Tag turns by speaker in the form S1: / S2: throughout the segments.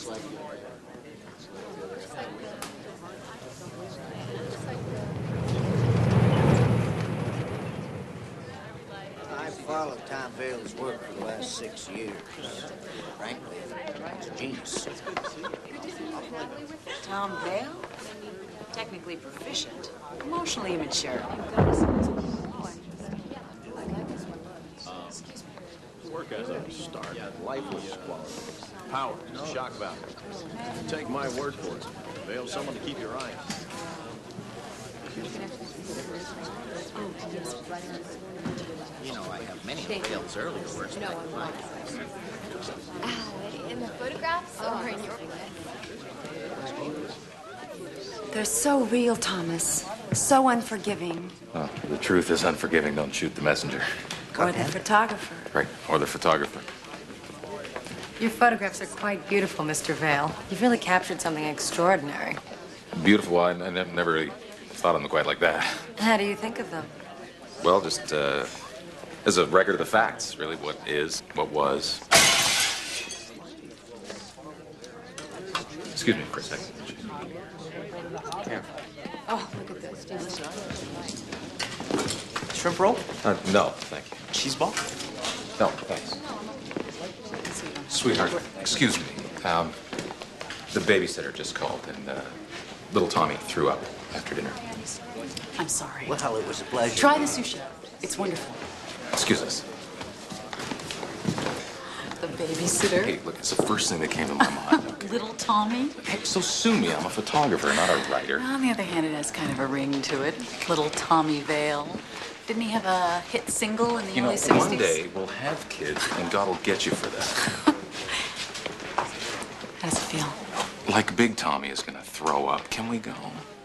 S1: I've followed Tom Vale's work for the last 6 years. Frankly, it's a genius.
S2: Tom Vale? Technically proficient, emotionally immature.
S3: Work as a start. Lifeless quality. Power. Shock value. Take my word for it. Vale's someone to keep your eye on.
S1: You know, I have many of Vale's earlier works.
S4: In the photographs or in your
S2: They're so real, Thomas. So unforgiving.
S5: Well, the truth is unforgiving. Don't shoot the messenger.
S2: Or the photographer.
S5: Right, or the photographer.
S6: Your photographs are quite beautiful, Mr. Vale. You've really captured something extraordinary.
S5: Beautiful. I never really thought of them quite like that.
S6: How do you think of them?
S5: Well, just as a record of the facts, really. What is, what was. Excuse me for a second.
S6: Oh, look at this.
S7: Shrimp roll?
S5: No, thank you.
S7: Cheese ball?
S5: No, thanks. Sweetheart, excuse me. The babysitter just called, and little Tommy threw up after dinner.
S2: I'm sorry.
S1: Well, it was a pleasure.
S2: Try the sushi. It's wonderful.
S5: Excuse us.
S2: The babysitter.
S5: Hey, look, it's the first thing that came to my mind.
S2: Little Tommy.
S5: Hey, so sue me. I'm a photographer, not a writer.
S2: On the other hand, it has kind of a ring to it. Little Tommy Vale. Didn't he have a hit single in the early 60s?
S5: One day we'll have kids, and God will get you for that.
S2: How does it feel?
S5: Like Big Tommy is gonna throw up. Can we go?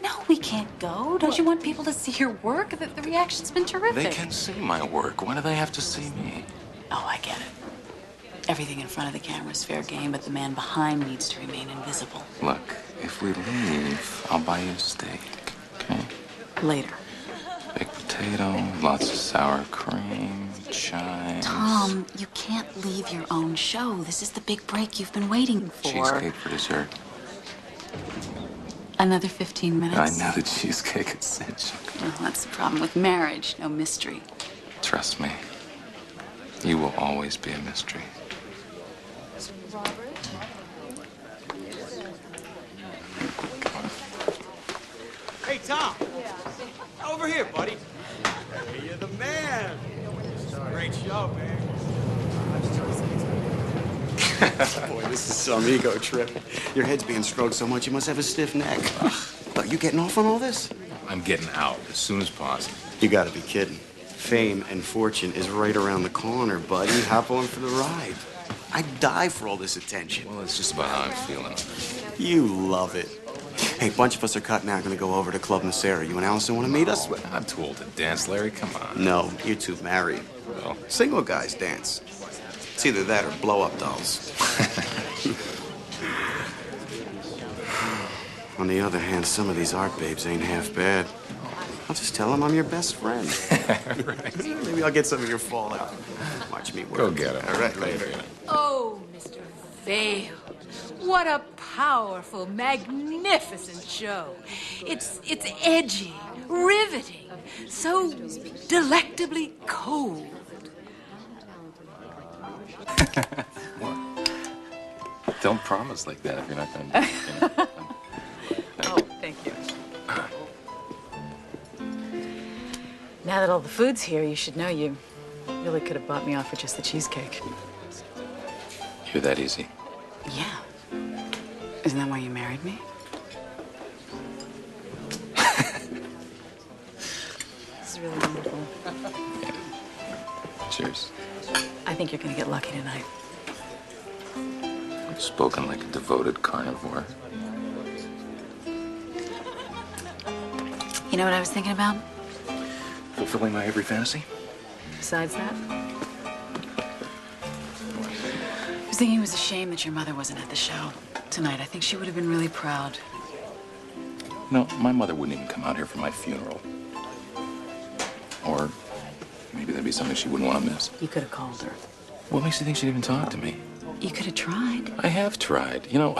S2: No, we can't go. Don't you want people to see your work? The reaction's been terrific.
S5: They can see my work. Why do they have to see me?
S2: Oh, I get it. Everything in front of the camera is fair game, but the man behind needs to remain invisible.
S5: Look, if we leave, I'll buy you a steak, okay?
S2: Later.
S5: Baked potato, lots of sour cream, chives.
S2: Tom, you can't leave your own show. This is the big break you've been waiting for.
S5: Cheesecake for dessert.
S2: Another 15 minutes?
S5: I know the cheesecake is such.
S2: Well, that's the problem with marriage. No mystery.
S5: Trust me. You will always be a mystery.
S7: Hey, Tom. Over here, buddy. Hey, you're the man. Great show, man. Boy, this is some ego trip. Your head's being stroked so much you must have a stiff neck. Are you getting off on all this?
S5: I'm getting out as soon as possible.
S7: You gotta be kidding. Fame and fortune is right around the corner, buddy. Hop on for the ride. I'd die for all this attention.
S5: Well, it's just about how I'm feeling.
S7: You love it. Hey, a bunch of us are cutting out, gonna go over to Club Nacera. You and Allison want to meet us?
S5: I'm too old to dance, Larry. Come on.
S7: No, you're too married.
S5: Well,
S7: Single guys dance. It's either that or blow-up dolls. On the other hand, some of these art babes ain't half bad. I'll just tell them I'm your best friend.
S5: right.
S7: Maybe I'll get some of your fallout. Watch me work.
S5: Go get him.
S7: All right, later.
S8: Oh, Mr. Vale. What a powerful, magnificent show. It's edgy, riveting, so delectably cold.
S5: Don't promise like that if you're not going to.
S8: Oh, thank you. Now that all the food's here, you should know you really could have bought me off with just the cheesecake.
S5: You're that easy.
S2: Yeah. Isn't that why you married me? This is really wonderful.
S5: Cheers.
S2: I think you're gonna get lucky tonight.
S5: You've spoken like a devoted carnivore.
S2: You know what I was thinking about?
S5: Fulfilling my every fantasy?
S8: Besides that,
S2: I was thinking it was a shame that your mother wasn't at the show tonight. I think she would have been really proud.
S5: No, my mother wouldn't even come out here for my funeral. Or maybe that'd be something she wouldn't want to miss.
S2: You could have called her.
S5: What makes you think she'd even talk to me?
S2: You could have tried.
S5: I have tried. You know,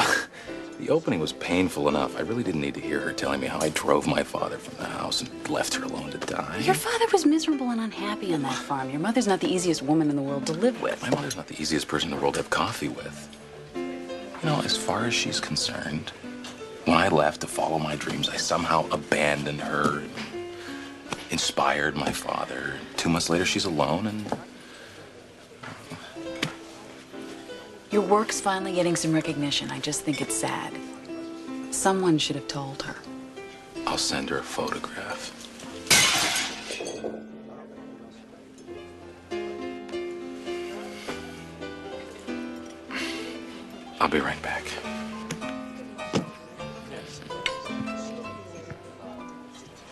S5: the opening was painful enough. I really didn't need to hear her telling me how I drove my father from the house and left her alone to die.
S2: Your father was miserable and unhappy on that farm. Your mother's not the easiest woman in the world to live with.
S5: My mother's not the easiest person in the world to have coffee with. You know, as far as she's concerned, when I left to follow my dreams, I somehow abandoned her, and inspired my father. 2 months later, she's alone and...
S2: Your work's finally getting some recognition. I just think it's sad. Someone should have told her.
S5: I'll send her a photograph. I'll be right back.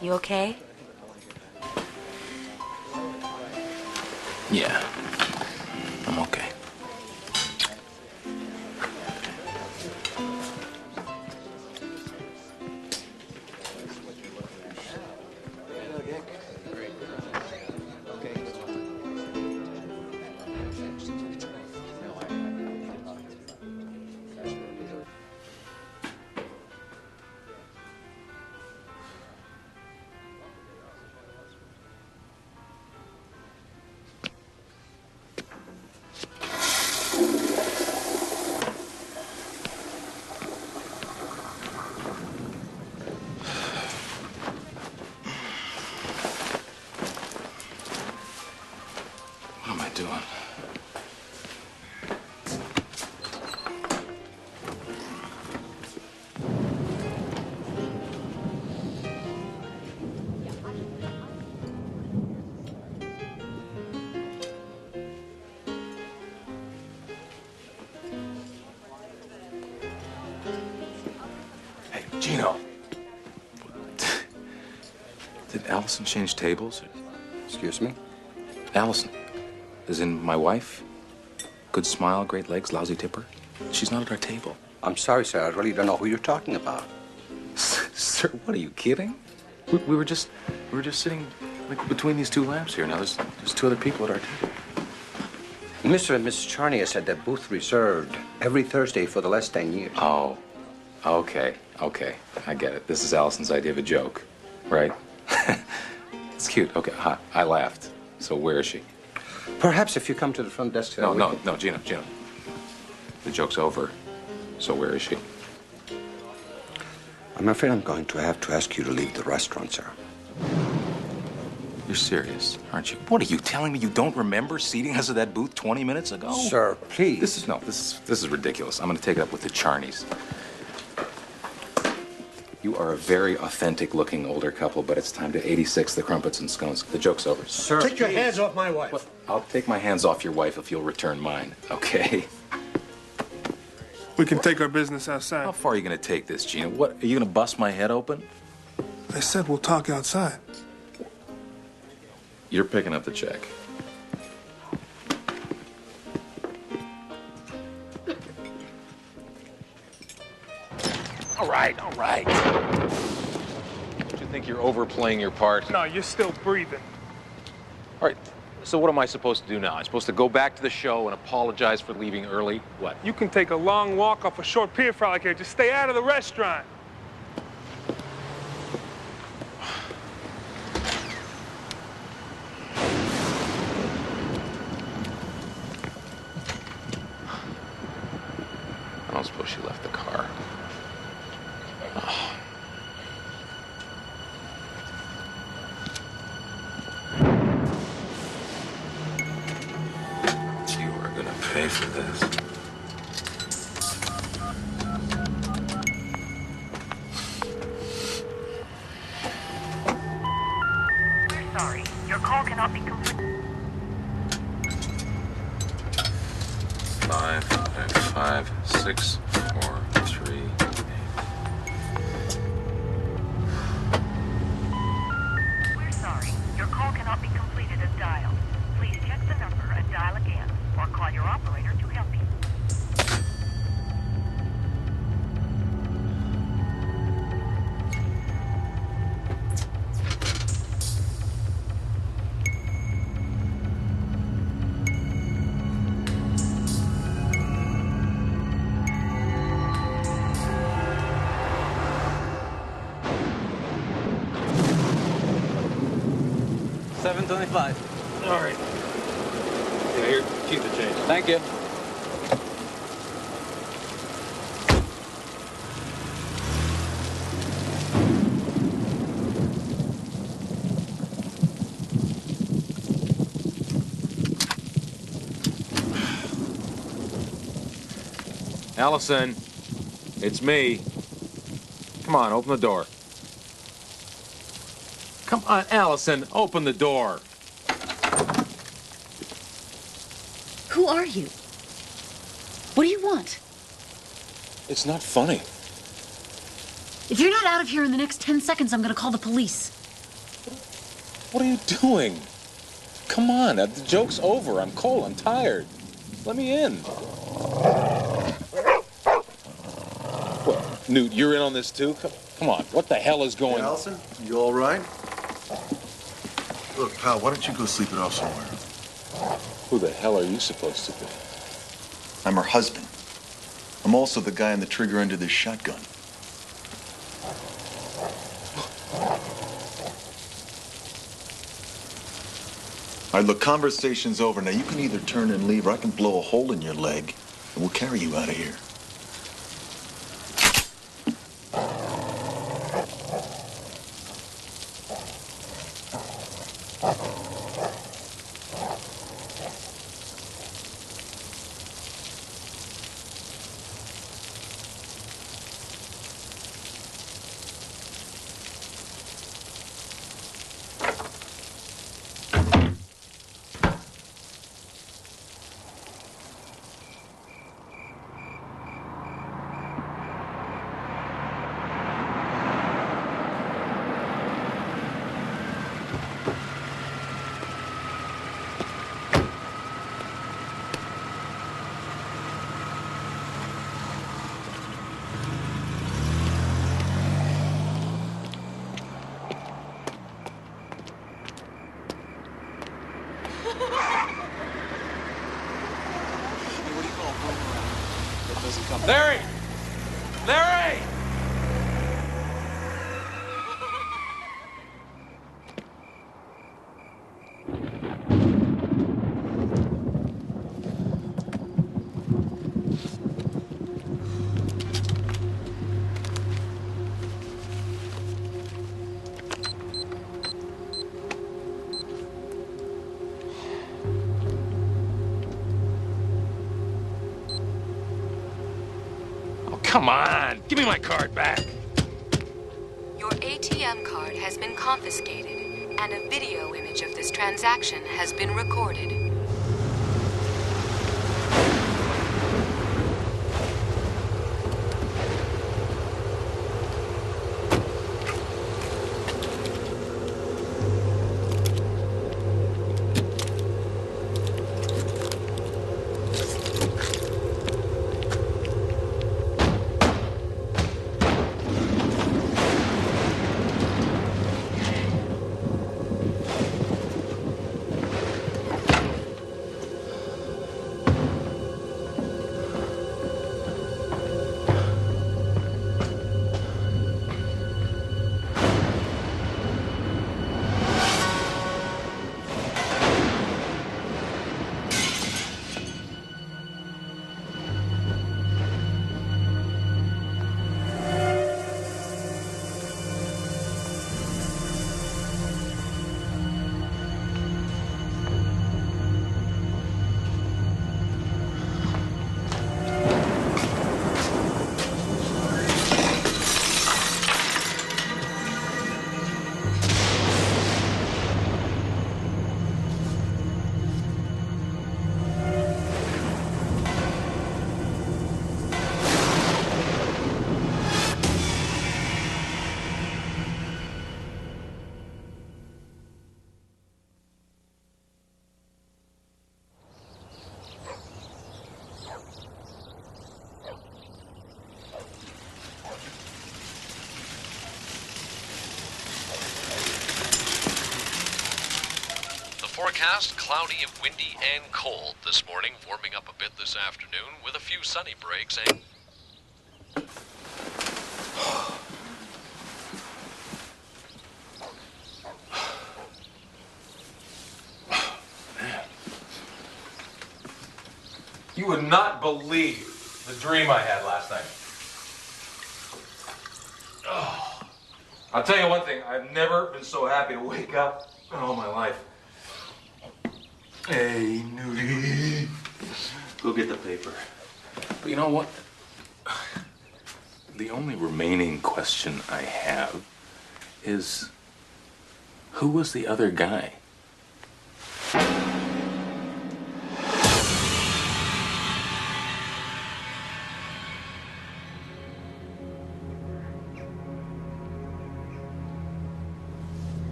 S2: You okay?
S5: Yeah, I'm okay.
S1: Hello, Dick. Okay.
S5: What am I doing? Hey, Gino. Did Allison change tables?
S9: Excuse me?
S5: Allison, as in my wife? Good smile, great legs, lousy tipper. She's not at our table.
S9: I'm sorry, sir. I really don't know who you're talking about.
S5: Sir, what are you kidding? We were just sitting like between these two lamps here. Now there's 2 other people at our table.
S9: Mr. and Mrs. Charnier said that booth reserved every Thursday for the last 10 years.
S5: Oh, okay. I get it. This is Allison's idea of a joke, right? It's cute. Okay, I laughed. So where is she?
S9: Perhaps if you come to the front desk...
S5: No, Gino. The joke's over. So where is she?
S9: I'm afraid I'm going to have to ask you to leave the restaurant, sir.
S5: You're serious, aren't you? What, are you telling me you don't remember seating us at that booth 20 minutes ago?
S9: Sir, please.
S5: This is ridiculous. I'm going to take it up with the Charnies. You are a very authentic-looking older couple, but it's time to 86 the crumpets and scones. The joke's over.
S9: Sir,
S10: Take your hands off my wife.
S5: Well, I'll take my hands off your wife if you'll return mine, okay?
S10: We can take our business outside.
S5: How far are you going to take this, Gina? What, are you going to bust my head open?
S10: They said we'll talk outside.
S5: You're picking up the check. All right. Don't you think you're overplaying your part?
S10: No, you're still breathing.
S5: All right, so what am I supposed to do now? I'm supposed to go back to the show and apologize for leaving early? What?
S10: You can take a long walk off a short pier frolic here. Just stay out of the restaurant.
S5: I don't suppose she left the car. Oh. You are gonna pay for this.
S11: We're sorry. Your call cannot be completed.
S5: 5, 6, 4, 3, 8.
S11: We're sorry. Your call cannot be completed as dialed. Please check the number and dial again, or call your operator to help you.
S12: $25.
S5: All right. Yeah, here, keep the change.
S12: Thank you.
S13: Allison, it's me. Come on, open the door. Come on, Allison, open the door.
S2: Who are you? What do you want?
S13: It's not funny.
S2: If you're not out of here in the next 10 seconds, I'm gonna call the police.
S13: What are you doing? Come on, the joke's over. I'm cold, I'm tired. Let me in. What, Newt, you're in on this too? Come on, what the hell is going on?
S3: Hey, Allison, you all right? Look, pal, why don't you go sleep it off somewhere?
S13: Who the hell are you supposed to be?
S3: I'm her husband. I'm also the guy on the trigger end of this shotgun. All right, look, conversation's over. Now, you can either turn and leave, or I can blow a hole in your leg, and we'll carry you out of here.
S13: Larry! Larry! Come on, give me my card back.
S6: Your ATM card has been confiscated, and a video image of this transaction has been recorded.
S14: Forecast, cloudy, windy, and cold this morning, warming up a bit this afternoon with a few sunny breaks and...
S13: You would not believe the dream I had last night. Oh. I'll tell you one thing, I've never been so happy to wake up in all my life. Hey, Nudie.
S7: Go get the paper.
S5: But you know what? The only remaining question I have is, who was the other guy?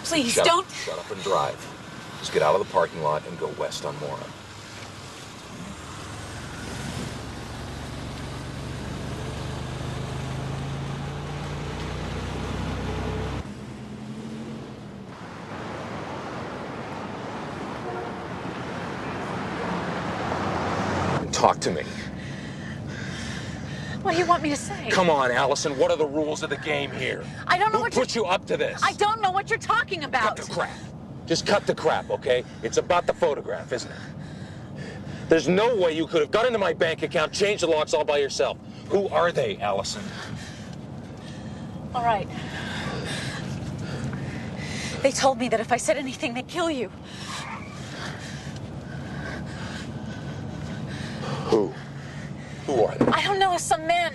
S2: Please,
S14: Shut
S2: don't.
S14: Up, shut up and drive. Just get out of the parking lot and go west on Mora. Talk to me.
S2: What do you want me to say?
S14: Come on, Allison. What are the rules of the game here?
S2: I don't know
S14: Who put you up to this?
S2: I don't know what you're talking about.
S14: Cut the crap. Just cut the crap, okay? It's about the photograph, isn't it? There's no way you could have got into my bank account, changed the locks all by yourself. Who are they, Allison?
S2: All right. They told me that if I said anything, they'd kill you.
S14: Who? Who are they?
S2: I don't know, some men.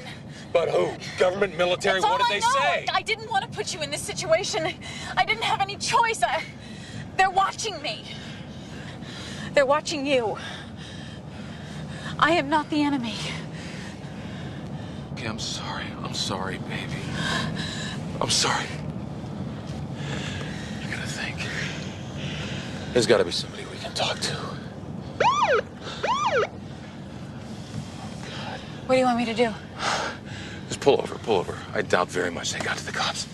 S14: But who? Government, military?
S2: That's
S14: What
S2: all
S14: did they
S2: I know.
S14: say?
S2: I didn't want to put you in this situation. I didn't have any choice. They're watching me. They're watching you. I am not the enemy.
S5: Okay, I'm sorry. I'm sorry, baby. I'm sorry. I gotta think. There's gotta be somebody we can talk to.
S2: What do you want me to do?
S5: Just pull over, pull over. I doubt very much they got to the cops.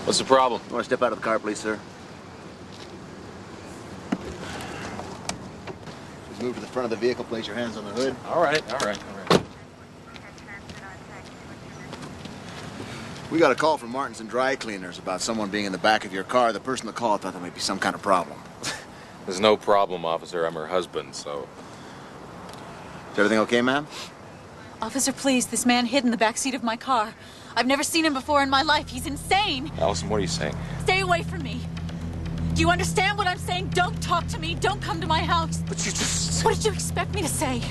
S5: What's the problem?
S1: You want to step out of the car, please, sir? Just move to the front of the vehicle, place your hands on the hood.
S5: All right, all right, all right.
S1: We got a call from Martinson Dry Cleaners about someone being in the back of your car. The person that called thought there might be some kind of problem.
S5: There's no problem, officer. I'm her husband, so...
S1: Is everything okay, ma'am?
S2: Officer, please, this man hid in the back seat of my car. I've never seen him before in my life. He's insane.
S5: Allison, what are you saying?
S2: Stay away from me. Do you understand what I'm saying? Don't talk to me. Don't come to my house.
S5: But you just...
S2: What did you expect me to say?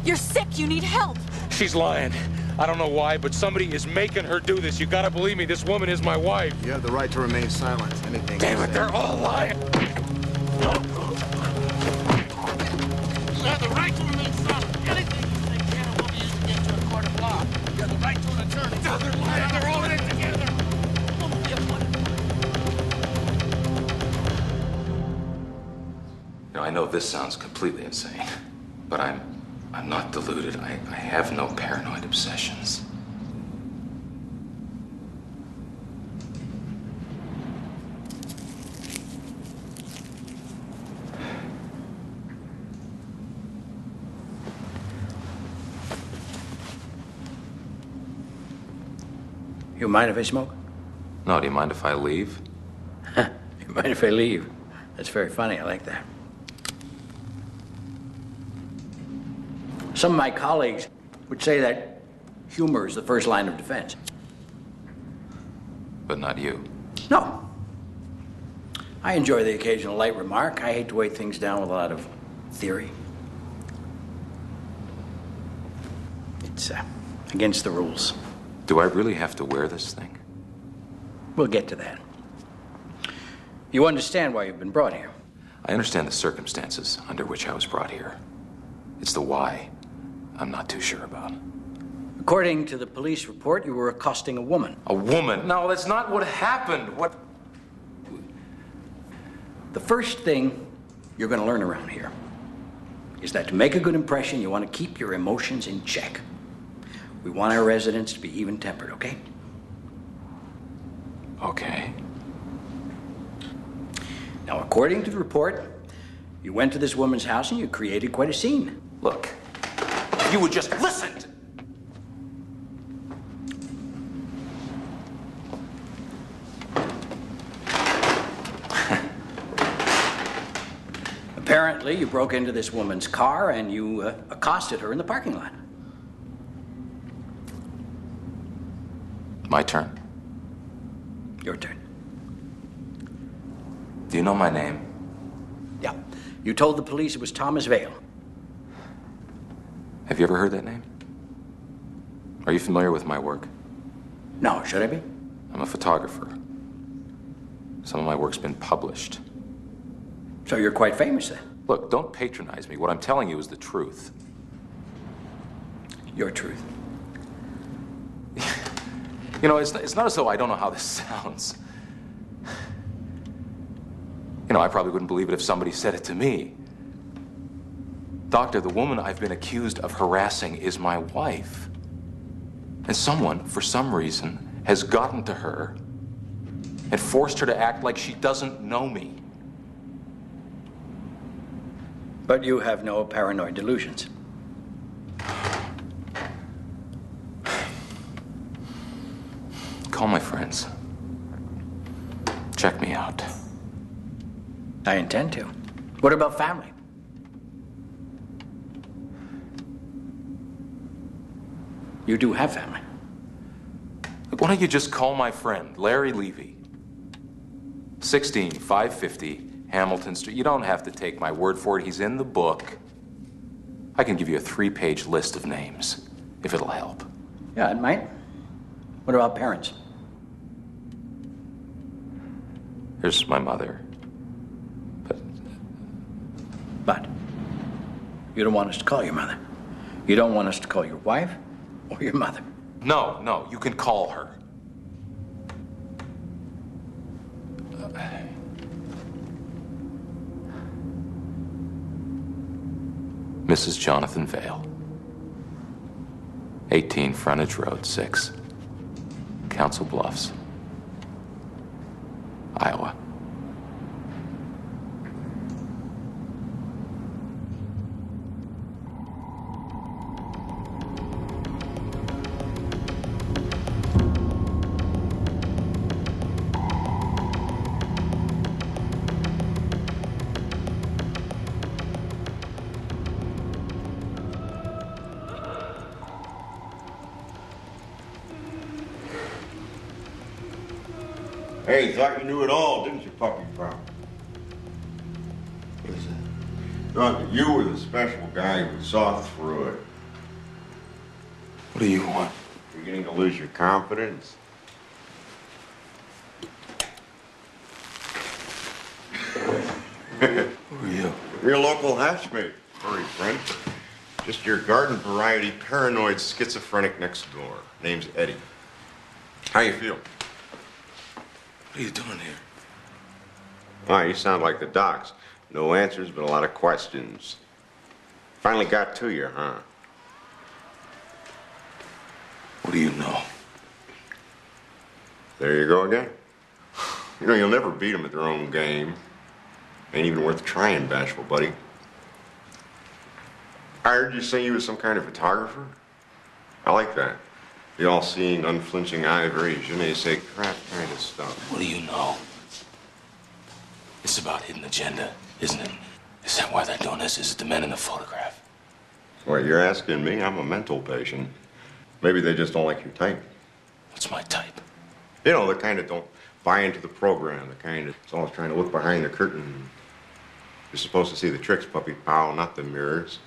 S2: You're sick. You need help.
S14: She's lying. I don't know why, but somebody is making her do this. You gotta believe me, this woman is my wife.
S1: You have the right to remain silent. Anything.
S14: Damn it, they're all lying.
S12: You have the right to remain silent. Anything you say can and will be used against you in a court of law. You have the right to an attorney.
S14: No, they're lying. They're all in it together.
S5: You know, I know this sounds completely insane, but I'm not deluded. I have no paranoid obsessions.
S9: You mind if I smoke?
S5: No, do you mind if I leave?
S9: You mind if I leave? That's very funny. I like that. Some of my colleagues would say that humor is the first line of defense.
S5: But not you.
S9: No. I enjoy the occasional light remark. I hate to weigh things down with a lot of theory. It's against the rules.
S5: Do I really have to wear this thing?
S9: We'll get to that. You understand why you've been brought here?
S5: I understand the circumstances under which I was brought here. It's the why I'm not too sure about.
S9: According to the police report, you were accosting a woman.
S5: A woman? No, that's not what happened. What?
S9: The first thing you're going to learn around here is that to make a good impression, you want to keep your emotions in check. We want our residents to be even-tempered, okay?
S5: Okay.
S9: Now, according to the report, you went to this woman's house and you created quite a scene.
S5: Look, if you would just listen.
S9: Apparently, you broke into this woman's car and you accosted her in the parking lot.
S5: My turn.
S9: Your turn.
S5: Do you know my name?
S9: Yeah. You told the police it was Thomas Vale.
S5: Have you ever heard that name? Are you familiar with my work?
S9: No, should I be?
S5: I'm a photographer. Some of my work's been published.
S9: So you're quite famous then?
S5: Look, don't patronize me. What I'm telling you is the truth.
S9: Your truth.
S5: You know, it's not as though I don't know how this sounds. You know, I probably wouldn't believe it if somebody said it to me. Doctor, the woman I've been accused of harassing is my wife. And someone, for some reason, has gotten to her and forced her to act like she doesn't know me.
S9: But you have no paranoid delusions.
S5: Call my friends. Check me out.
S9: I intend to. What about family? You do have family.
S5: Look, why don't you just call my friend, Larry Levy? 16550 Hamilton Street. You don't have to take my word for it. He's in the book. I can give you a 3-page list of names, if it'll help.
S9: Yeah, it might. What about parents?
S5: There's my mother.
S9: But you don't want us to call your mother. You don't want us to call your wife or your mother.
S5: No, you can call her. Mrs. Jonathan Vale. 18 Frontage Road, 6. Council Bluffs, Iowa.
S15: Hey, thought you knew it all, didn't you, puppy pal? What is that? Thought that you were the special guy who saw through it.
S5: What do you want?
S15: Beginning to lose your confidence?
S5: Who are you?
S15: Your local hatchmate, furry friend. Just your garden variety paranoid schizophrenic next door. Name's Eddie. How you feel?
S5: What are you doing here?
S15: Ah, you sound like the docs. No answers, but a lot of questions. Finally got to you, huh?
S5: What do you know?
S15: There you go again. You know, you'll never beat them at their own game. Ain't even worth trying, bashful buddy. I heard you say you was some kind of photographer. I like that. The all-seeing, unflinching eye, very je ne sais crap kind of stuff.
S5: What do you know? It's about hidden agenda, isn't it? Is that why they're doing this? Is it the men in the photograph?
S15: Well, you're asking me. I'm a mental patient. Maybe they just don't like your type.
S5: What's my type?
S15: You know, the kind that don't buy into the program, the kind that's always trying to look behind the curtain. You're supposed to see the tricks, puppy pal, not the mirrors.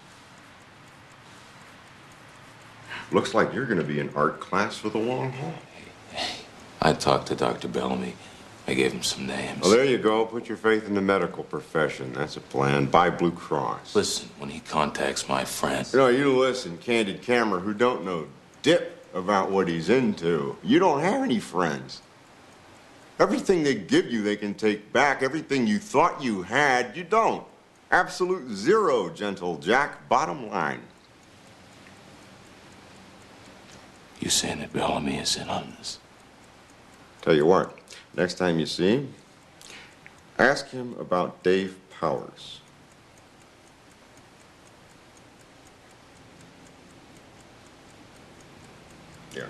S15: Looks like you're going to be in art class for the long haul.
S5: I talked to Dr. Bellamy. I gave him some names.
S15: Well, there you go. Put your faith in the medical profession. That's a plan. Buy Blue Cross.
S5: Listen, when he contacts my friend...
S15: You listen, candid camera, who don't know dip about what he's into. You don't have any friends. Everything they give you, they can take back. Everything you thought you had, you don't. Absolute zero, gentle Jack. Bottom line.
S5: You saying that Bellamy is in on this?
S15: Tell you what, next time you see him, ask him about Dave Powers. Yeah.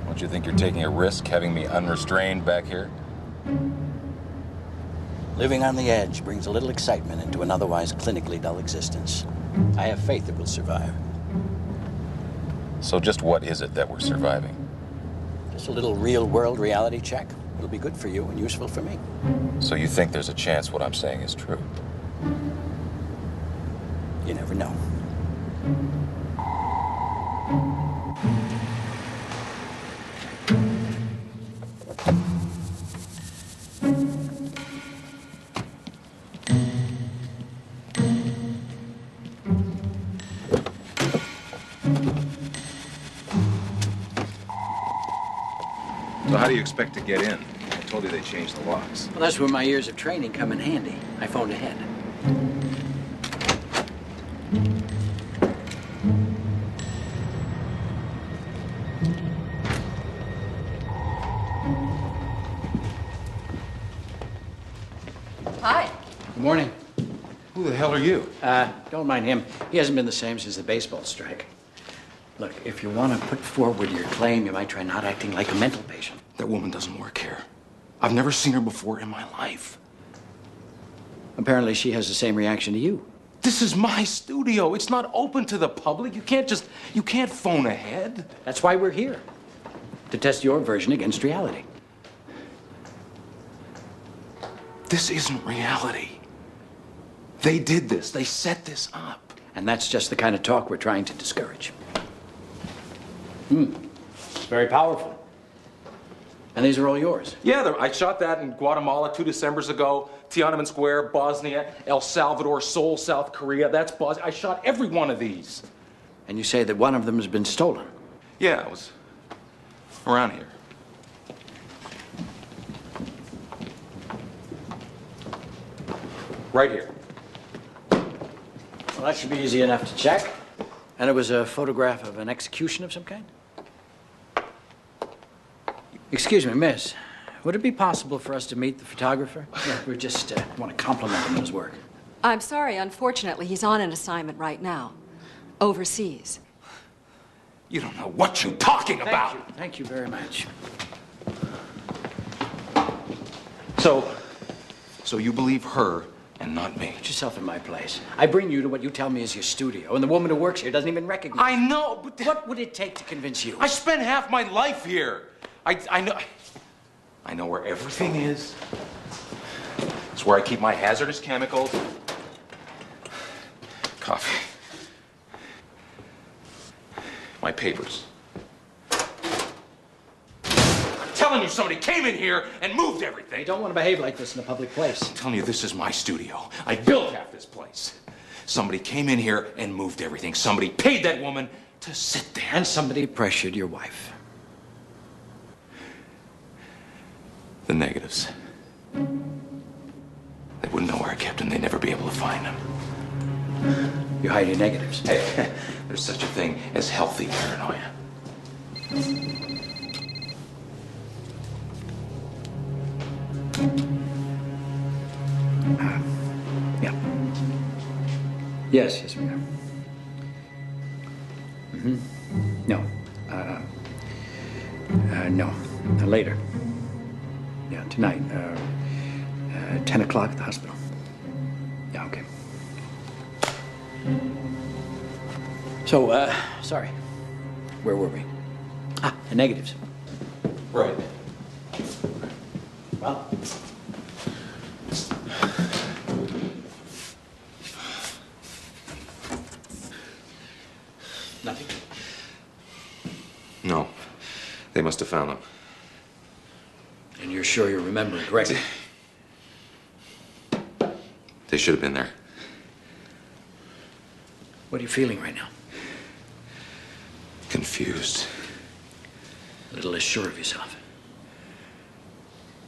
S13: Don't you think you're taking a risk having me unrestrained back here?
S9: Living on the edge brings a little excitement into an otherwise clinically dull existence. I have faith it will survive.
S13: So just what is it that we're surviving?
S9: Just a little real-world reality check. It'll be good for you and useful for me.
S13: So you think there's a chance what I'm saying is true?
S9: You never know.
S13: So how do you expect to get in? I told you they changed the locks.
S9: Well, that's where my years of training come in handy. I phoned ahead.
S8: Hi.
S9: Good morning.
S13: Who the hell are you?
S9: Don't mind him. He hasn't been the same since the baseball strike. Look, if you want to put forward your claim, you might try not acting like a mental patient.
S5: That woman doesn't work here. I've never seen her before in my life.
S9: Apparently she has the same reaction to you.
S5: This is my studio. It's not open to the public. You can't phone ahead.
S9: That's why we're here. To test your version against reality.
S5: This isn't reality. They did this. They set this up.
S9: And that's just the kind of talk we're trying to discourage. It's very powerful. And these are all yours.
S14: Yeah, I shot that in Guatemala 2 Decembers ago. Tiananmen Square, Bosnia, El Salvador, Seoul, South Korea. That's Bosnia. I shot every one of these.
S9: And you say that one of them has been stolen?
S14: Yeah, it was around here. Right here.
S9: Well, that should be easy enough to check. And it was a photograph of an execution of some kind? Excuse me, miss. Would it be possible for us to meet the photographer? Yeah, we just want to compliment him on his work.
S16: I'm sorry. Unfortunately, he's on an assignment right now. Overseas.
S5: You don't know what you're talking about.
S9: Thank you very much.
S5: So you believe her and not me?
S9: Put yourself in my place. I bring you to what you tell me is your studio, and the woman who works here doesn't even recognize
S5: I know, but...
S9: What would it take to convince you?
S5: I spent half my life here. I know where everything is. It's where I keep my hazardous chemicals. Coffee. My papers. I'm telling you, somebody came in here and moved everything.
S9: You don't want to behave like this in a public place.
S5: I'm telling you, this is my studio. I built half this place. Somebody came in here and moved everything. Somebody paid that woman to sit there.
S9: And somebody pressured your wife.
S5: The negatives. They wouldn't know where I kept them. They'd never be able to find them.
S9: You hide your negatives.
S5: Hey, there's such a thing as healthy paranoia.
S9: Yeah. Yes, we are. No. Yeah, tonight. 10 o'clock at the hospital. Yeah, okay. So, sorry. Where were we? Ah, the negatives.
S14: Right.
S9: Well, nothing.
S14: No. They must have found them.
S9: And you're sure you're remembering correctly?
S14: They should have been there.
S9: What are you feeling right now?
S14: Confused.
S9: A little less sure of yourself.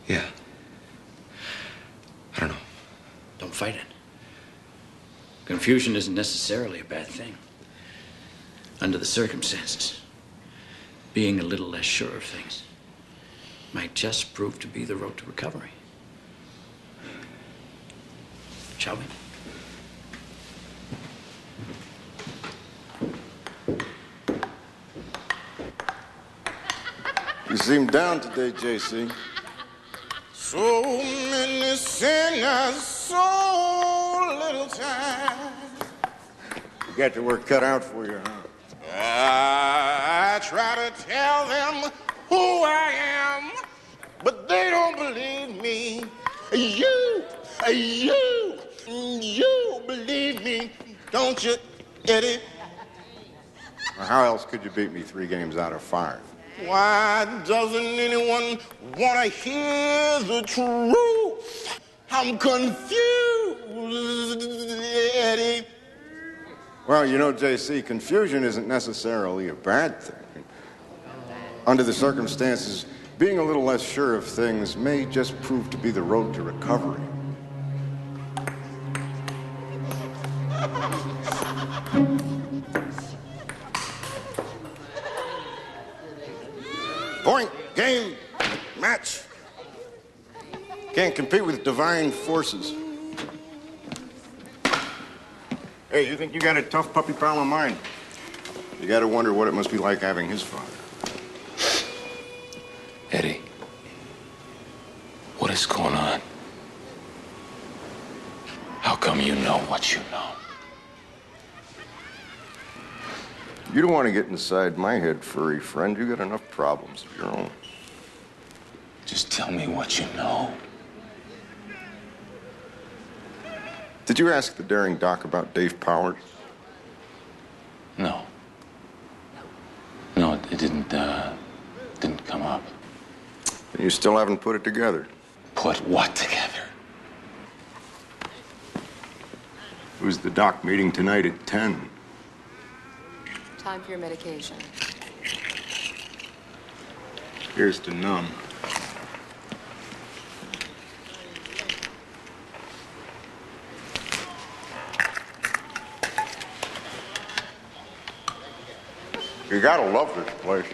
S14: Yeah. I don't know.
S9: Don't fight it. Confusion isn't necessarily a bad thing. Under the circumstances, being a little less sure of things might just prove to be the road to recovery. Shall we?
S15: You seem down today, JC.
S12: So many sinners, so little time.
S15: You got your work cut out for you, huh?
S12: I try to tell them who I am, but they don't believe me. You believe me, don't you, Eddie?
S15: Well, how else could you beat me 3 games out of 5?
S12: Why doesn't anyone want to hear the truth? I'm confused, Eddie.
S15: Well, you know, JC, confusion isn't necessarily a bad thing. Under the circumstances, being a little less sure of things may just prove to be the road to recovery. Point, game, match. Can't compete with divine forces. Hey, you think you got a tough puppy pal of mine? You gotta wonder what it must be like having his father.
S5: Eddie, what is going on? How come you know what you know?
S15: You don't want to get inside my head, furry friend. You got enough problems of your own.
S5: Just tell me what you know.
S15: Did you ask the daring doc about Dave Powers?
S5: No. No, it didn't come up.
S15: You still haven't put it together.
S5: Put what together?
S15: Who's the doc meeting tonight at 10?
S6: Time for your medication.
S15: Here's to none. You gotta love this place.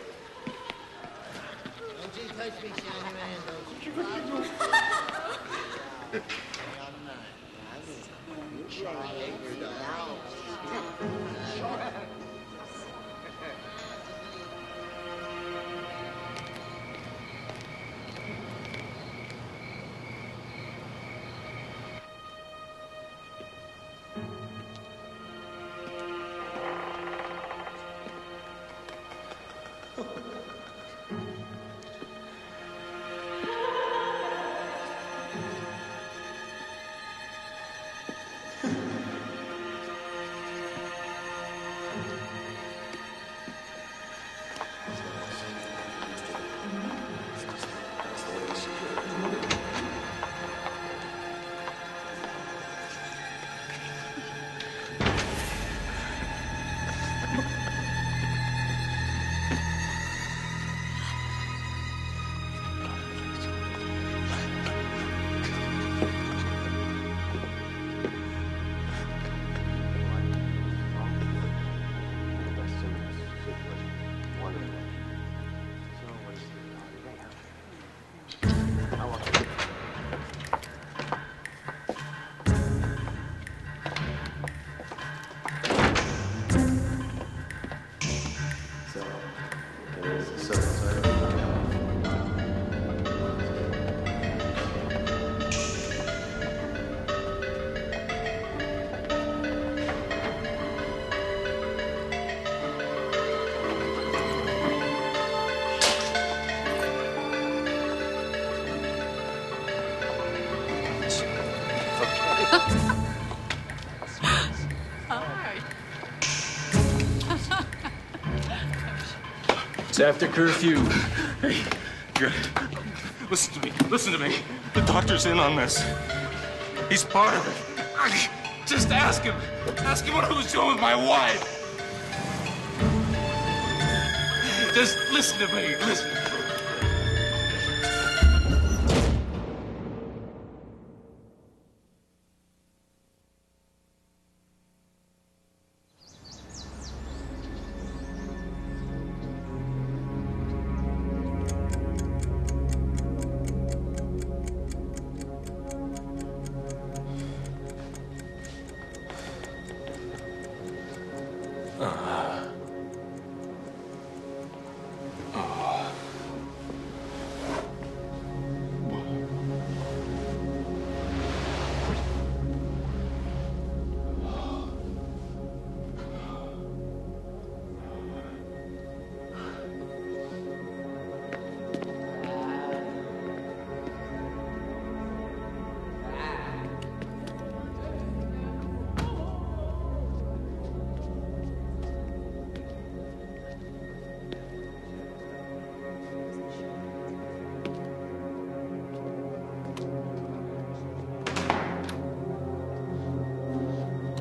S9: It's after curfew.
S14: Hey, good. Listen to me. Listen to me. The doctor's in on this. He's part of it. Just ask him. Ask him what I was doing with my wife. Just listen to me. Listen.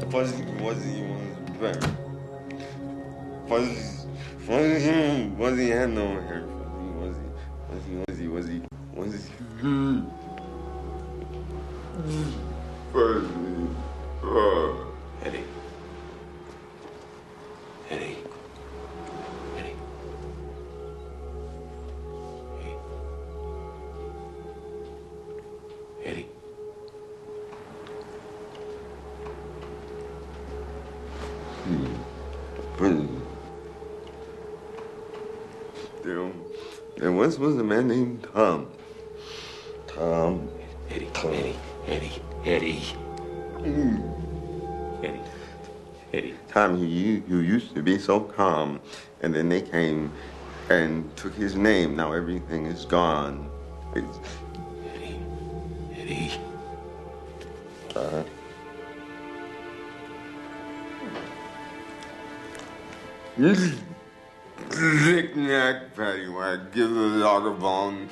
S15: Fuzzy was better. Fuzzy had no hair. Fuzzy. Fuzzy.
S5: Eddie. Eddie. Eddie. Eddie.
S15: There once was a man named Tom.
S5: Eddie.
S15: Tom, you used to be so calm, and then they came and took his name. Now everything is gone.
S5: Eddie.
S15: Knick-knack, paddywhack, give the dog a bone.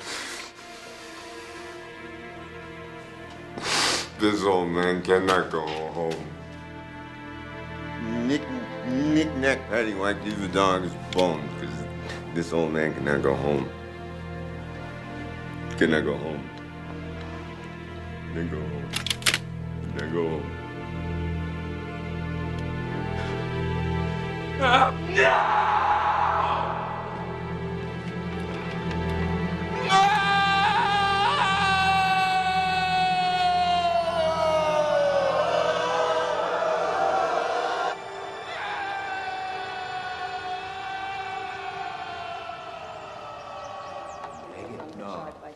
S15: This old man cannot go home. Knick-knack, paddywhack, give the dog his bone, because this old man cannot go home. Cannot go home. Cannot go home. Cannot go home.
S14: No!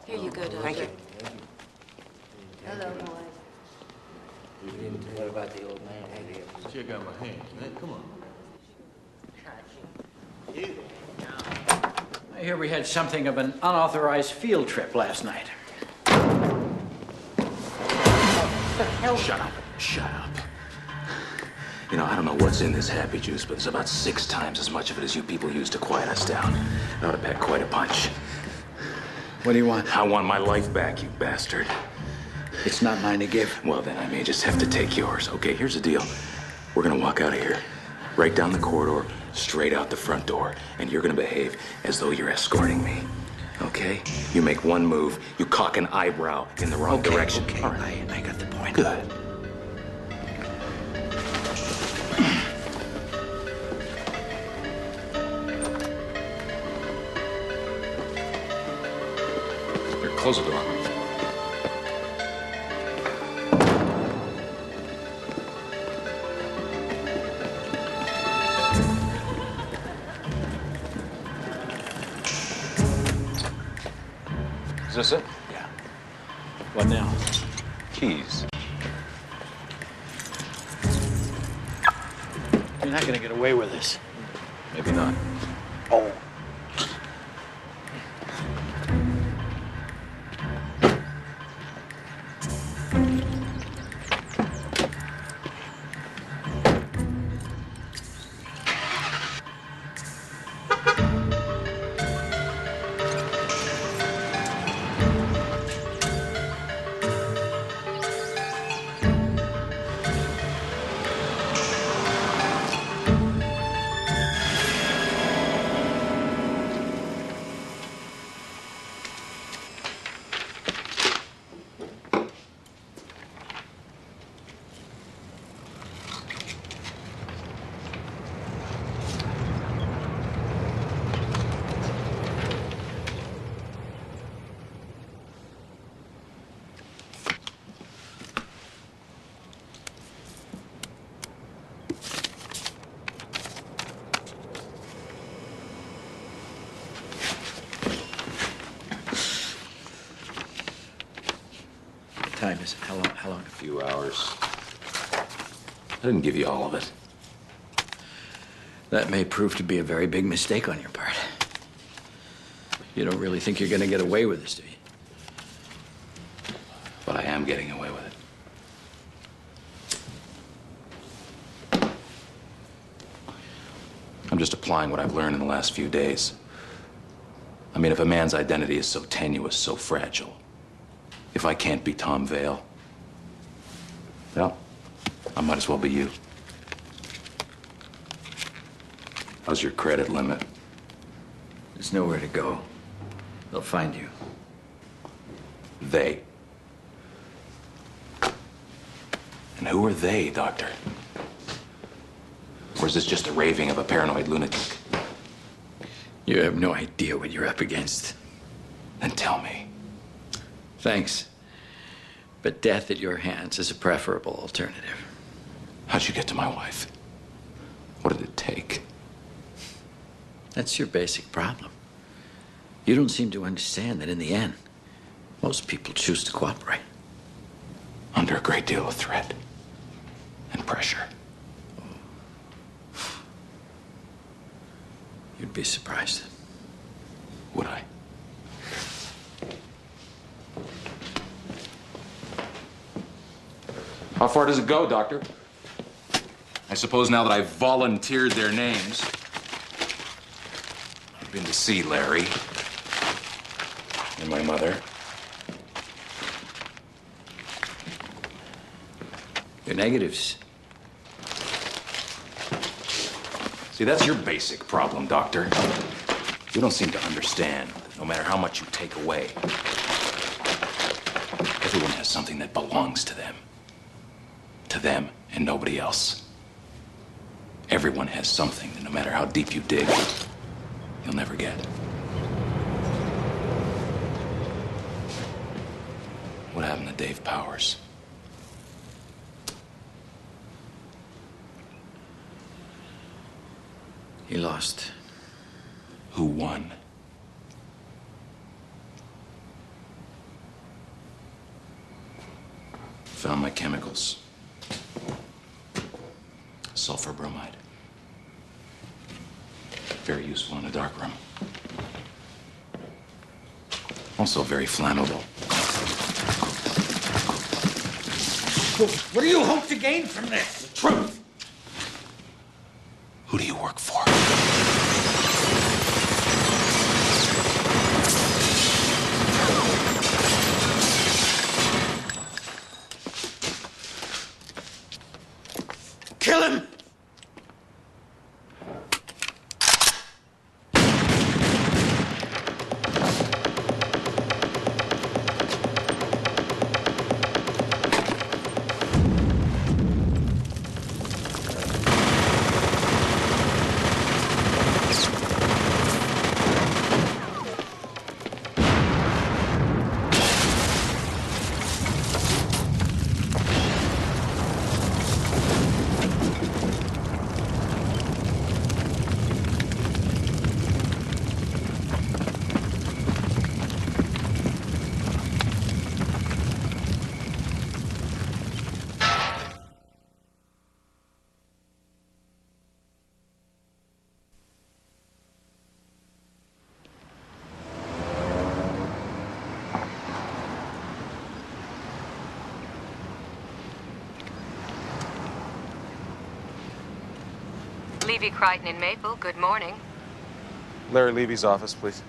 S8: Here you go, Doctor.
S7: Thank you.
S4: Hello, boy.
S3: You didn't tell her about the old man. Check out my hands, man. Come on.
S9: I hear we had something of an unauthorized field trip last night.
S5: Shut up. You know, I don't know what's in this happy juice, but there's about 6 times as much of it as you people use to quiet us down. I ought to pack quite a punch.
S9: What do you want?
S5: I want my life back, you bastard.
S9: It's not mine to give.
S5: Well, then I may just have to take yours. Okay, here's the deal. We're gonna walk out of here, right down the corridor, straight out the front door, and you're gonna behave as though you're escorting me. Okay? You make one move, you cock an eyebrow in the wrong direction.
S9: Okay,
S5: all right.
S9: I got the point.
S5: Good. Here, close the door. Is this it?
S9: Yeah. What now?
S5: Keys.
S9: You're not gonna get away with this.
S5: Maybe not.
S9: Oh. time is it? How long?
S5: A few hours. I didn't give you all of it.
S9: That may prove to be a very big mistake on your part. You don't really think you're going to get away with this, do you?
S5: But I am getting away with it. I'm just applying what I've learned in the last few days. I mean, if a man's identity is so tenuous, so fragile, if I can't be Tom Vale, well, I might as well be you. How's your credit limit?
S9: There's nowhere to go. They'll find you.
S5: They? And who are they, Doctor? Or is this just the raving of a paranoid lunatic?
S9: You have no idea what you're up against.
S5: Then tell me.
S9: Thanks. But death at your hands is a preferable alternative.
S5: How'd you get to my wife? What did it take?
S9: That's your basic problem. You don't seem to understand that in the end, most people choose to cooperate.
S5: Under a great deal of threat and pressure.
S9: You'd be surprised.
S5: Would I? How far does it go, Doctor? I suppose now that I've volunteered their names, I've been to see Larry and my mother.
S9: Your negatives.
S5: See, that's your basic problem, Doctor. You don't seem to understand that no matter how much you take away, everyone has something that belongs to them. To them and nobody else. Everyone has something that no matter how deep you dig, you'll never get. What happened to Dave Powers?
S9: He lost.
S5: Who won? Found my chemicals. Sulfur bromide. Very useful in a dark room. Also very flammable.
S9: What do you hope to gain from this?
S5: The truth! Who do you work for?
S9: Kill him!
S6: Levy Crichton in Maple, good morning.
S13: Larry Levy's office, please.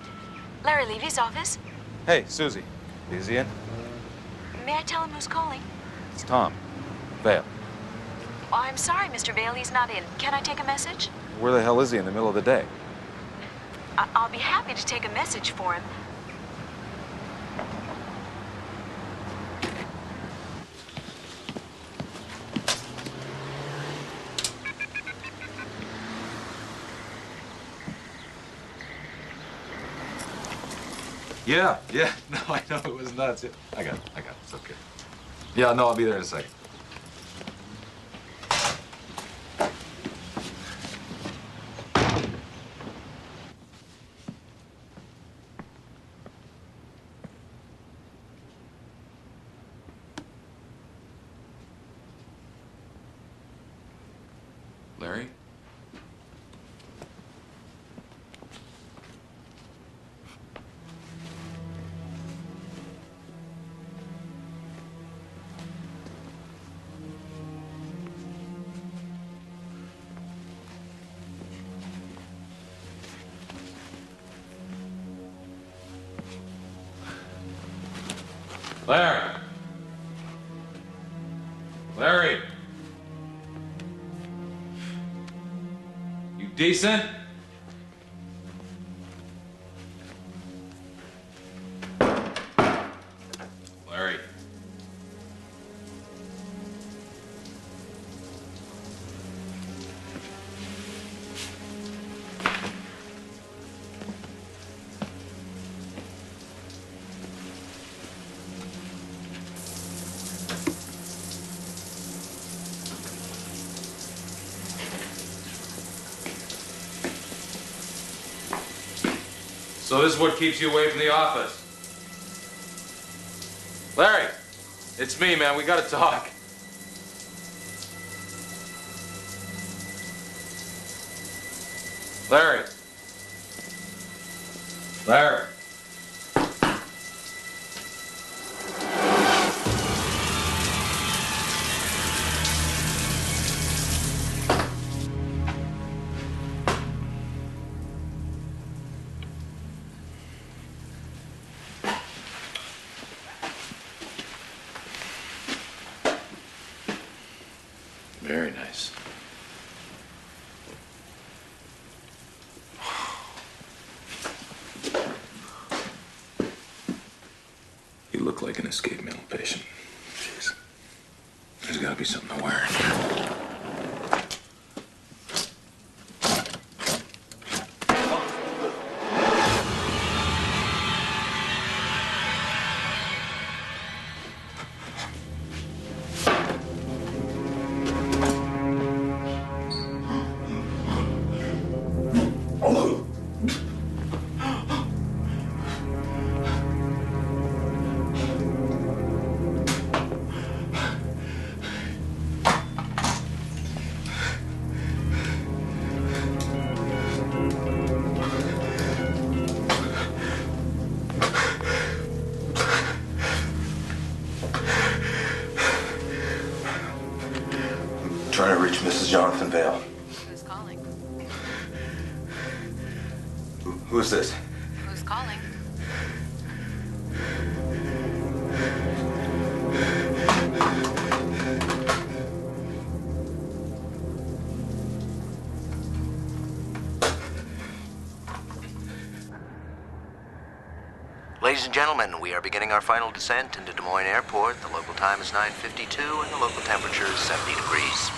S6: Larry Levy's office?
S13: Hey, Susie. Is he in?
S6: May I tell him who's calling?
S13: It's Tom. Vale.
S6: Oh, I'm sorry, Mr. Vale, he's not in. Can I take a message?
S13: Where the hell is he in the middle of the day?
S6: I'll be happy to take a message for him.
S13: Yeah. No, I know it was nuts. I got it. It's okay. Yeah, no, I'll be there in a second. Larry! Larry! You decent? Larry. So this is what keeps you away from the office? Larry, it's me, man. We gotta talk. Larry. Larry. Very nice. You look like an escaped mental patient. Jeez. There's gotta be something to wear in here.
S5: Trying to reach Mrs. Jonathan Vale.
S6: Who's calling?
S5: Who is this?
S6: Who's calling?
S17: Ladies and gentlemen, we are beginning our final descent into Des Moines Airport. The local time is 9:52 and the local temperature is 70 degrees.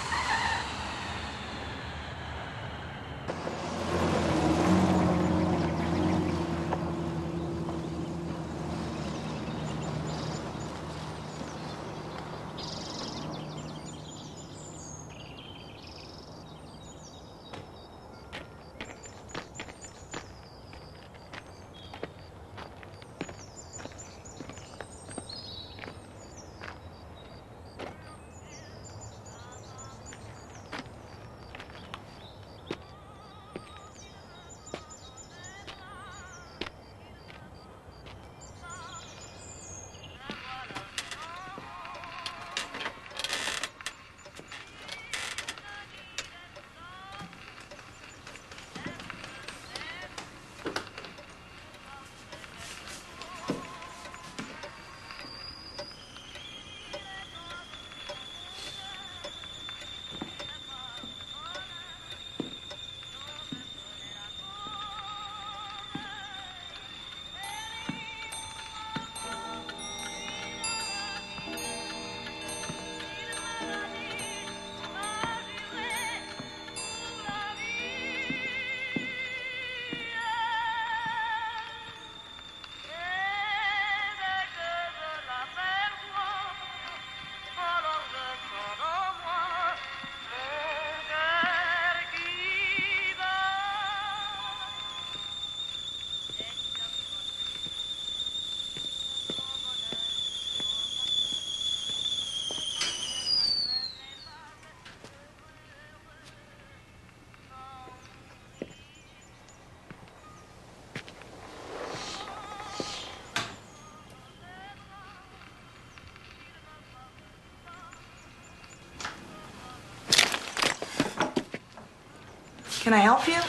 S18: Can I help you?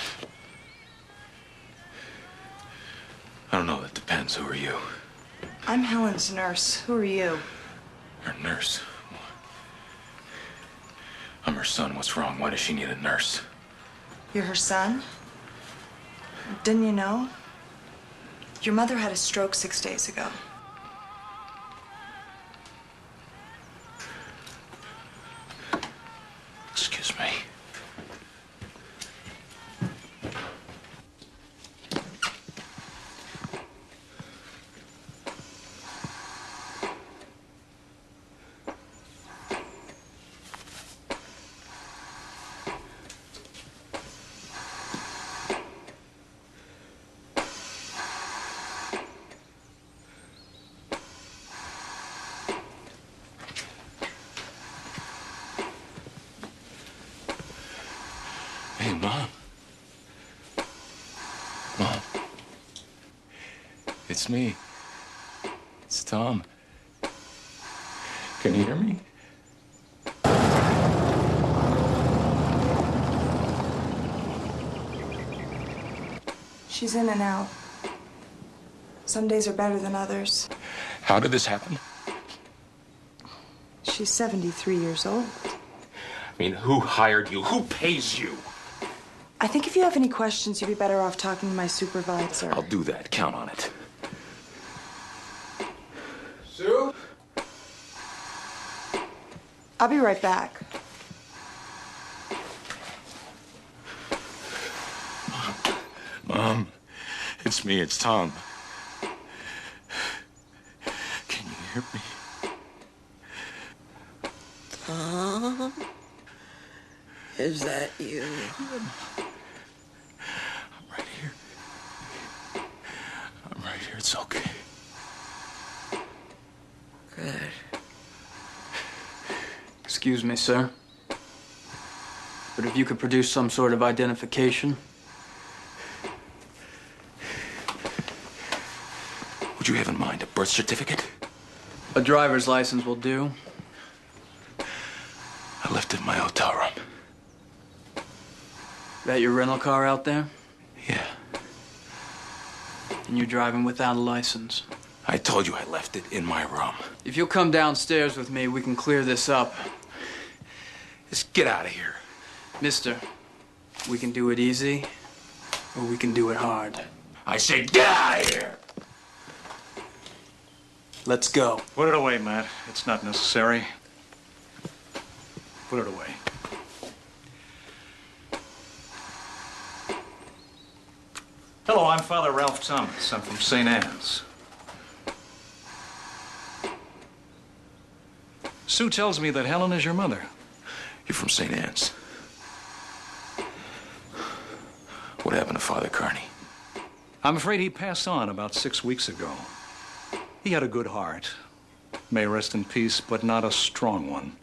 S5: I don't know. That depends. Who are you?
S18: I'm Helen's nurse. Who are you?
S5: Her nurse? I'm her son. What's wrong? Why does she need a nurse?
S18: You're her son? Didn't you know? Your mother had a stroke 6 days ago.
S5: Excuse me. Hey, Mom. Mom. It's me. It's Tom. Can you hear me?
S18: She's in and out. Some days are better than others.
S5: How did this happen?
S18: She's 73 years old.
S5: I mean, who hired you? Who pays you?
S18: I think if you have any questions, you'd be better off talking to my supervisor.
S5: I'll do that. Count on it.
S18: Sue? I'll be right back.
S5: Mom, it's me. It's Tom. Can you hear me?
S19: Tom? Is that you?
S5: I'm right here. I'm right here. It's okay.
S19: Good.
S20: Excuse me, sir. But if you could produce some sort of identification.
S5: What'd you have in mind? A birth certificate?
S20: A driver's license will do.
S5: I left it in my hotel room.
S20: That your rental car out there?
S5: Yeah.
S20: And you're driving without a license?
S5: I told you I left it in my room.
S20: If you'll come downstairs with me, we can clear this up.
S5: Just get out of here.
S20: Mister, we can do it easy, or we can do it hard.
S5: I said get out of here!
S20: Let's go.
S9: Put it away, Matt. It's not necessary. Put it away. Hello, I'm Father Ralph Thomas. I'm from St. Anne's. Sue tells me that Helen is your mother.
S5: You're from St. Anne's. What happened to Father Carney?
S9: I'm afraid he passed on about 6 weeks ago. He had a good heart. May rest in peace, but not a strong one.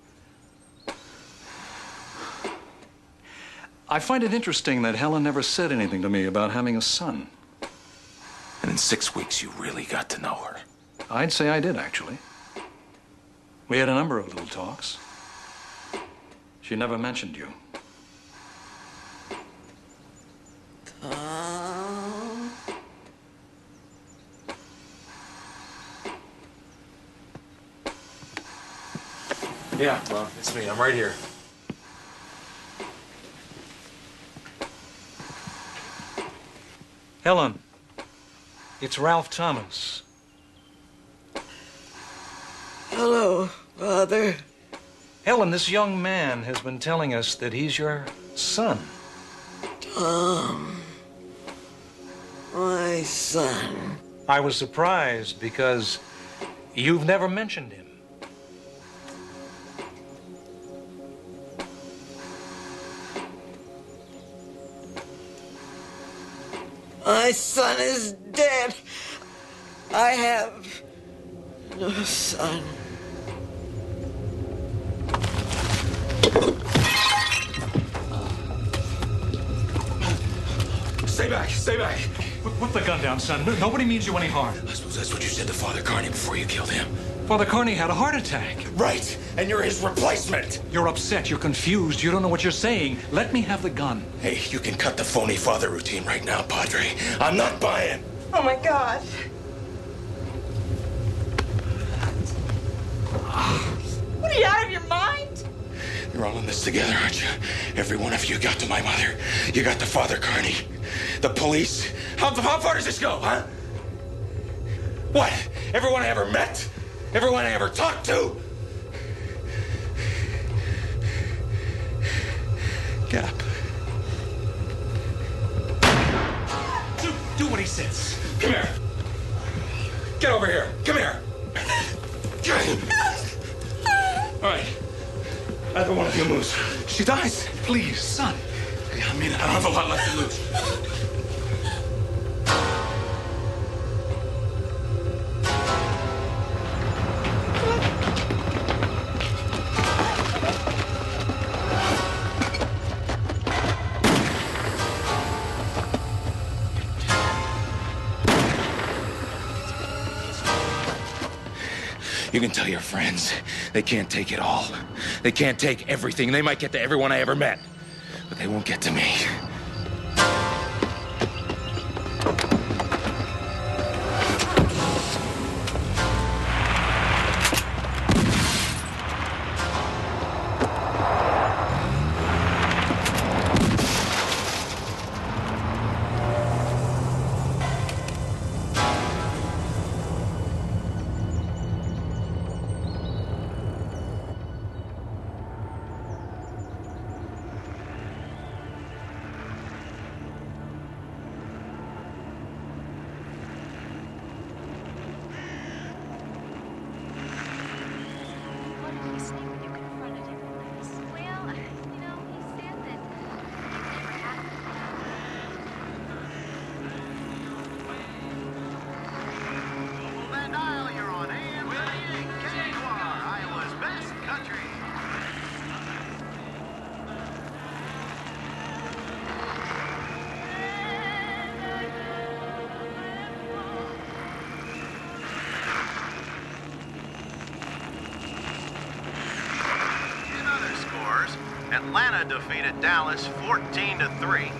S9: I find it interesting that Helen never said anything to me about having a son.
S5: And in 6 weeks, you really got to know her.
S9: I'd say I did, actually. We had a number of little talks. She never mentioned you.
S19: Tom?
S13: Yeah, Mom, it's me. I'm right here.
S9: Helen, it's Ralph Thomas.
S19: Hello, Father.
S9: Helen, this young man has been telling us that he's your son.
S19: Tom. My son.
S9: I was surprised because you've never mentioned him.
S19: My son is dead. I have no son.
S5: Stay back, stay back.
S9: Put the gun down, son. Nobody means you any harm.
S5: I suppose that's what you said to Father Carney before you killed him.
S9: Father Carney had a heart attack.
S5: Right, and you're his replacement.
S9: You're upset, you're confused, you don't know what you're saying. Let me have the gun.
S5: Hey, you can cut the phony father routine right now, Padre. I'm not buying.
S18: Oh, my God.
S5: We're all in this together, aren't you? Every one of you got to my mother. You got to Father Carney. The police. How far does this go, huh? What? Everyone I ever met? Everyone I ever talked to? Get up. Do what he says. Come here. Get over here. Come here. All right. Either one of you moves. She dies. Please, son. I mean, I don't have a lot left to lose. You can tell your friends. They can't take it all. They can't take everything. They might get to everyone I ever met, but they won't get to me.
S3: Atlanta defeated Dallas 14-3.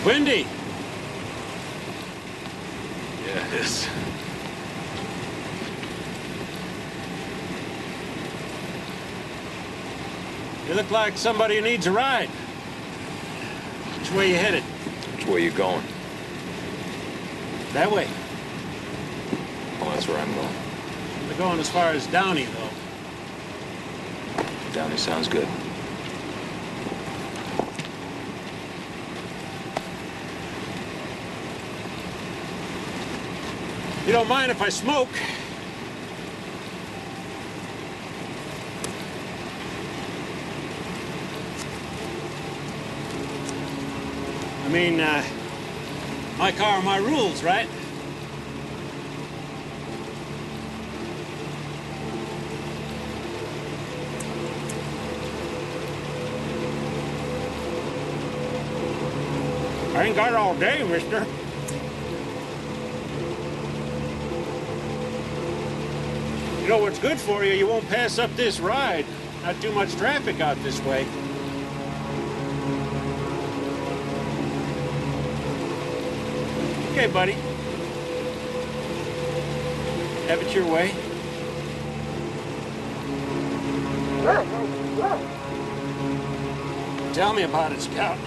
S20: Wendy!
S14: this.
S9: You look like somebody who needs a ride. Which way you headed?
S13: Which way you going?
S9: That way.
S13: Well, that's where I'm going.
S9: We're going as far as Downey, though.
S13: Downey sounds good.
S9: You don't mind if I smoke? I mean, my car, my rules, right? I ain't got all day, mister. You know what's good for you? You won't pass up this ride. Not too much traffic out this way. Okay, buddy. Have it your way. Tell me about it, Scout.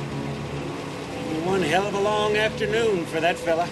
S9: One hell of a long afternoon for that fella.